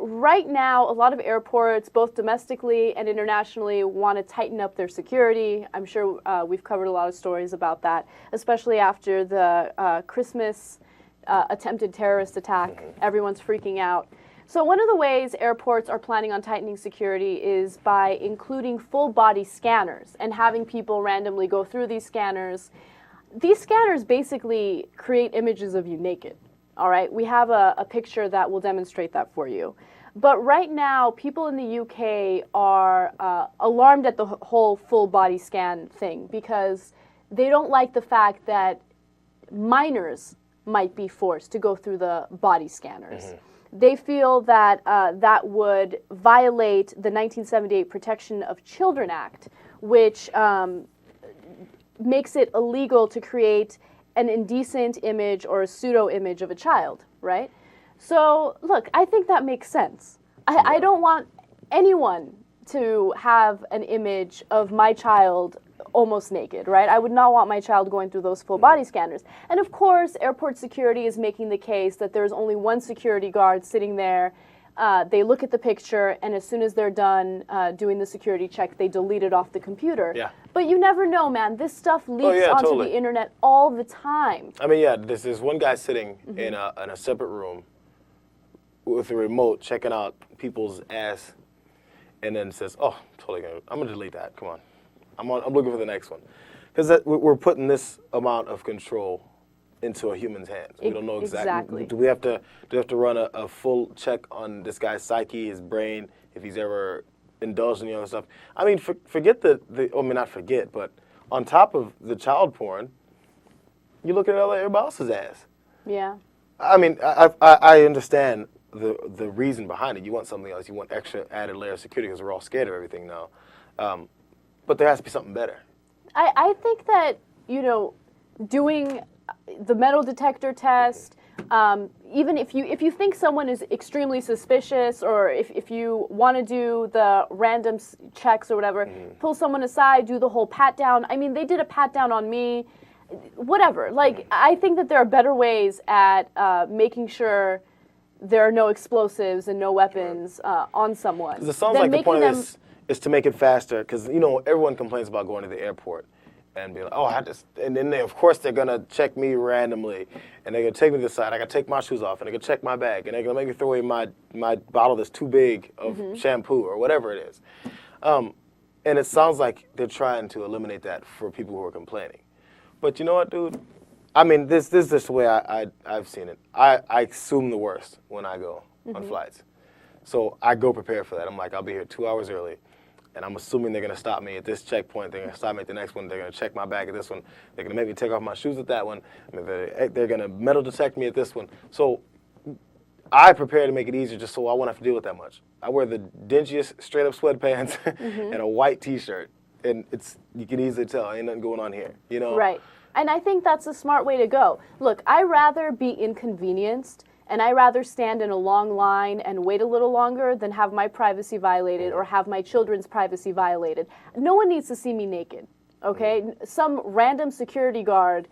right now, a lot of airports, both domestically and internationally, want to tighten up their security. I'm sure we've covered a lot of stories about that, especially after the Christmas attempted terrorist attack. Everyone's freaking out. So one of the ways airports are planning on tightening security is by including full body scanners and having people randomly go through these scanners. These scanners basically create images of you naked. All right, we have a picture that will demonstrate that for you. But right now, people in the UK are alarmed at the whole full body scan thing because they don't like the fact that minors might be forced to go through the body scanners. They feel that that would violate the 1978 Protection of Children Act, which makes it illegal to create an indecent image or a pseudo image of a child, right? So, look, I think that makes sense. I don't want anyone to have an image of my child almost naked, right? I would not want my child going through those full body scanners. And of course, airport security is making the case that there's only one security guard sitting there. They look at the picture, and as soon as they're done doing the security check, they delete it off the computer. Yeah. But you never know, man. This stuff leaks onto the internet all the time. I mean, yeah, there's one guy sitting in a separate room with a remote checking out people's ass, and then says, "Oh, I'm gonna delete that. Come on, I'm looking for the next one," because we're putting this amount of control into a human's hands. We don't know exactly. Do we have to run a full check on this guy's psyche, his brain, if he's ever indulged in the other stuff? I mean, forget not forget, but on top of the child porn, you look at everybody else's ass. Yeah. I mean, I understand the reason behind it. You want something else. You want extra added layer of security because we're all scared of everything now. But there has to be something better. I think that, doing the metal detector test, even if you think someone is extremely suspicious, or if you want to do the random checks or whatever, pull someone aside, do the whole pat down. I mean, they did a pat down on me, whatever. Like, I think that there are better ways at making sure there are no explosives and no weapons on someone. It sounds like the point is to make it faster, because everyone complains about going to the airport and be like, and then of course they're gonna check me randomly, and they're gonna take me to the side. I gotta take my shoes off, and they're gonna check my bag, and they're gonna make me throw away my bottle that's too big of shampoo or whatever it is. And it sounds like they're trying to eliminate that for people who are complaining. But you know what, dude? I mean, this is just the way I've seen it. I assume the worst when I go on flights. So I go prepared for that. I'm like, I'll be here 2 hours early, and I'm assuming they're going to stop me at this checkpoint. They're going to stop me at the next one. They're going to check my bag at this one. They're going to make me take off my shoes at that one. I mean, they're going to metal detect me at this one. So I prepare to make it easier just so I won't have to deal with that much. I wear the dingiest straight-up sweatpants and a white T-shirt, and you can easily tell ain't nothing going on here, Right. And I think that's a smart way to go. Look, I'd rather be inconvenienced, and I'd rather stand in a long line and wait a little longer than have my privacy violated or have my children's privacy violated. No one needs to see me naked, okay? Some random security guard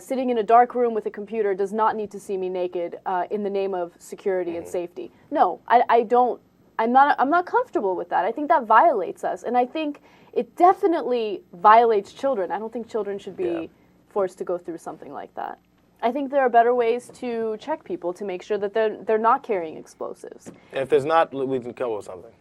sitting in a dark room with a computer does not need to see me naked in the name of security and safety. No, I don't. I'm not comfortable with that. I think that violates us, and I think it definitely violates children. I don't think children should be forced to go through something like that. I think there are better ways to check people to make sure that they're not carrying explosives. And if there's not, we can come up with something.